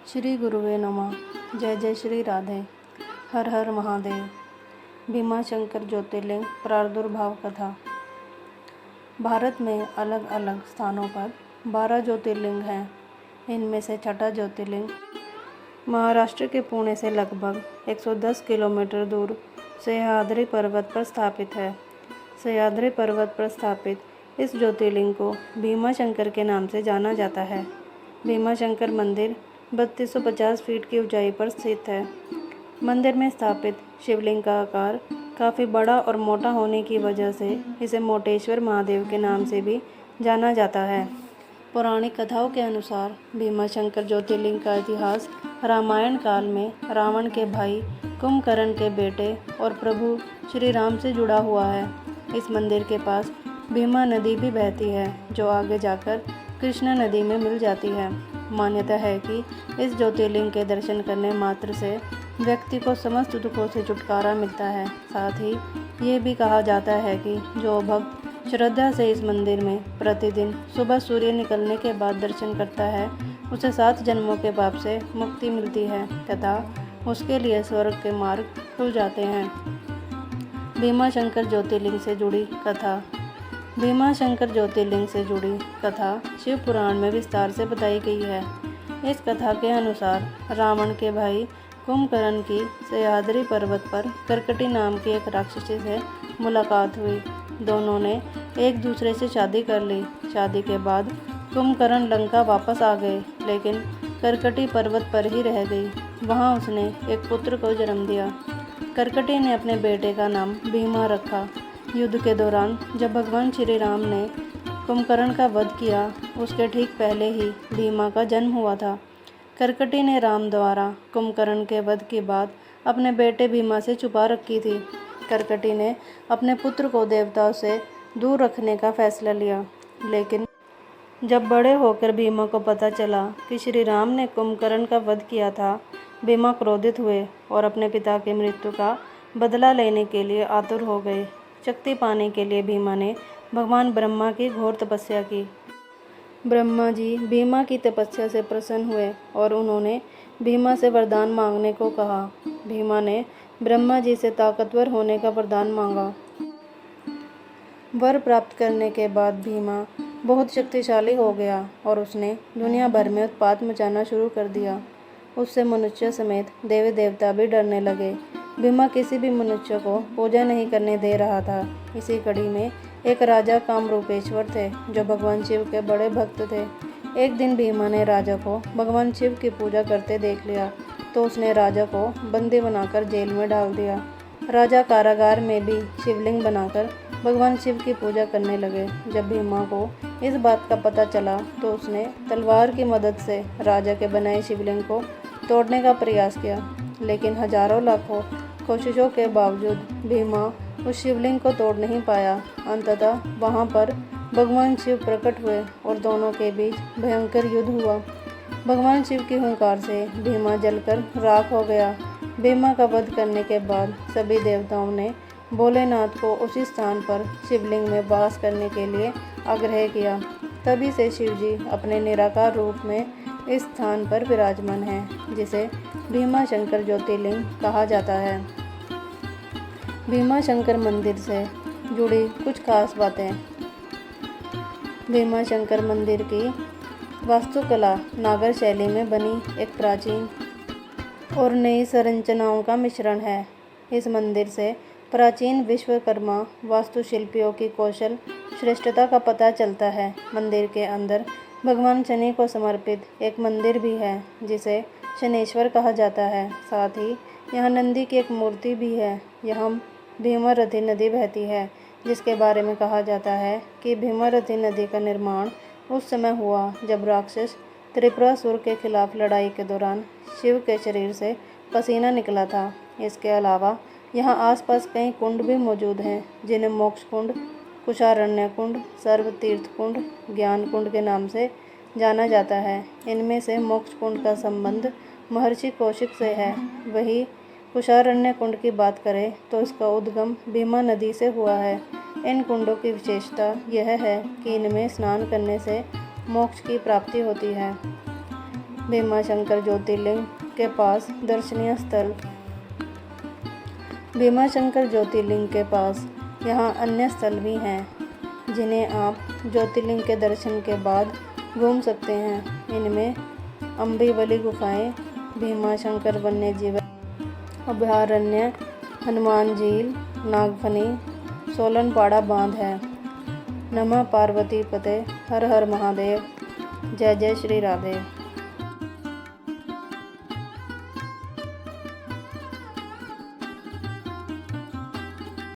श्री गुरुवे नमः। जय जय श्री राधे। हर हर महादेव। भीमाशंकर ज्योतिर्लिंग प्रादुर्भाव कथा। भारत में अलग अलग स्थानों पर 12 ज्योतिर्लिंग हैं। इनमें से छठा ज्योतिर्लिंग महाराष्ट्र के पुणे से लगभग 110 किलोमीटर दूर सह्याद्री पर्वत पर स्थापित है। सह्याद्री पर्वत पर स्थापित इस ज्योतिर्लिंग को भीमाशंकर के नाम से जाना जाता है। भीमाशंकर मंदिर 3250 फीट की ऊंचाई पर स्थित है। मंदिर में स्थापित शिवलिंग का आकार काफ़ी बड़ा और मोटा होने की वजह से इसे मोटेश्वर महादेव के नाम से भी जाना जाता है। पौराणिक कथाओं के अनुसार भीमाशंकर ज्योतिर्लिंग का इतिहास रामायण काल में रावण के भाई कुंभकर्ण के बेटे और प्रभु श्री राम से जुड़ा हुआ है। इस मंदिर के पास भीमा नदी भी बहती है, जो आगे जाकर कृष्णा नदी में मिल जाती है। मान्यता है कि इस ज्योतिर्लिंग के दर्शन करने मात्र से व्यक्ति को समस्त दुखों से छुटकारा मिलता है। साथ ही ये भी कहा जाता है कि जो भक्त श्रद्धा से इस मंदिर में प्रतिदिन सुबह सूर्य निकलने के बाद दर्शन करता है, उसे 7 जन्मों के पाप से मुक्ति मिलती है तथा उसके लिए स्वर्ग के मार्ग खुल जाते हैं। भीमाशंकर ज्योतिर्लिंग से जुड़ी कथा। भीमाशंकर ज्योतिर्लिंग से जुड़ी कथा शिव पुराण में विस्तार से बताई गई है। इस कथा के अनुसार रावण के भाई कुंभकर्ण की सह्याद्री पर्वत पर करकटी नाम की एक राक्षसी से मुलाकात हुई। दोनों ने एक दूसरे से शादी कर ली। शादी के बाद कुंभकर्ण लंका वापस आ गए, लेकिन करकटी पर्वत पर ही रह गई। वहाँ उसने एक पुत्र को जन्म दिया। करकटी ने अपने बेटे का नाम भीमा रखा। युद्ध के दौरान जब भगवान श्री राम ने कुंभकर्ण का वध किया, उसके ठीक पहले ही भीमा का जन्म हुआ था। करकटी ने राम द्वारा कुंभकर्ण के वध की बात अपने बेटे भीमा से छुपा रखी थी। करकटी ने अपने पुत्र को देवताओं से दूर रखने का फैसला लिया, लेकिन जब बड़े होकर भीमा को पता चला कि श्री राम ने कुंभकर्ण का वध किया था, भीमा क्रोधित हुए और अपने पिता की मृत्यु का बदला लेने के लिए आतुर हो गए। शक्ति पाने के लिए भीमा ने भगवान ब्रह्मा की घोर तपस्या की। ब्रह्मा जी भीमा की तपस्या से प्रसन्न हुए और उन्होंने भीमा से वरदान मांगने को कहा। भीमा ने ब्रह्मा जी से ताकतवर होने का वरदान मांगा। वर प्राप्त करने के बाद भीमा बहुत शक्तिशाली हो गया और उसने दुनिया भर में उत्पात मचाना शुरू कर दिया। उससे मनुष्य समेत देवी देवता भी डरने लगे। भीमा किसी भी मनुष्य को पूजा नहीं करने दे रहा था। इसी कड़ी में एक राजा कामरूपेश्वर थे, जो भगवान शिव के बड़े भक्त थे। एक दिन भीमा ने राजा को भगवान शिव की पूजा करते देख लिया, तो उसने राजा को बंदी बनाकर जेल में डाल दिया। राजा कारागार में भी शिवलिंग बनाकर भगवान शिव की पूजा करने लगे। जब भीमा को इस बात का पता चला, तो उसने तलवार की मदद से राजा के बनाए शिवलिंग को तोड़ने का प्रयास किया, लेकिन हजारों लाखों कोशिशों के बावजूद भीमा उस शिवलिंग को तोड़ नहीं पाया। अंततः वहां पर भगवान शिव प्रकट हुए और दोनों के बीच भयंकर युद्ध हुआ। भगवान शिव की हुंकार से भीमा जलकर राख हो गया। भीमा का वध करने के बाद सभी देवताओं ने भोलेनाथ को उसी स्थान पर शिवलिंग में वास करने के लिए आग्रह किया। तभी से शिव जी अपने निराकार रूप में इस स्थान पर विराजमान हैं, जिसे भीमाशंकर ज्योतिर्लिंग कहा जाता है। भीमाशंकर मंदिर से जुड़ी कुछ खास बातें। भीमाशंकर मंदिर की वास्तुकला नागर शैली में बनी एक प्राचीन और नई संरचनाओं का मिश्रण है। इस मंदिर से प्राचीन विश्वकर्मा वास्तुशिल्पियों की कौशल श्रेष्ठता का पता चलता है। मंदिर के अंदर भगवान शनि को समर्पित एक मंदिर भी है, जिसे शनेश्वर कहा जाता है। साथ ही यहाँ नंदी की एक मूर्ति भी है। यहाँ भीमारथी नदी बहती है, जिसके बारे में कहा जाता है कि भीमारथी नदी का निर्माण उस समय हुआ जब राक्षस त्रिपुरासुर के खिलाफ लड़ाई के दौरान शिव के शरीर से पसीना निकला था। इसके अलावा यहाँ आसपास कई कुंड भी मौजूद हैं, जिन्हें मोक्ष कुंड, कुशारण्य कुंड, सर्व तीर्थ कुंड, ज्ञान कुंड के नाम से जाना जाता है। इनमें से मोक्ष कुंड का संबंध महर्षि कौशिक से है। वही कुशारण्य कुंड की बात करें तो इसका उद्गम भीमा नदी से हुआ है। इन कुंडों की विशेषता यह है कि इनमें स्नान करने से मोक्ष की प्राप्ति होती है। भीमाशंकर ज्योतिर्लिंग के पास दर्शनीय स्थल। भीमाशंकर ज्योतिर्लिंग के पास यहाँ अन्य स्थल भी हैं जिन्हें आप ज्योतिर्लिंग के दर्शन के बाद घूम सकते हैं। इनमें अम्बीवली गुफाएं, भीमाशंकर वन्यजीव अभयारण्य, हनुमान झील, नागफनी, सोलनपाड़ा बांध है। नमः पार्वती पते, हर हर महादेव। जय जय श्री राधे।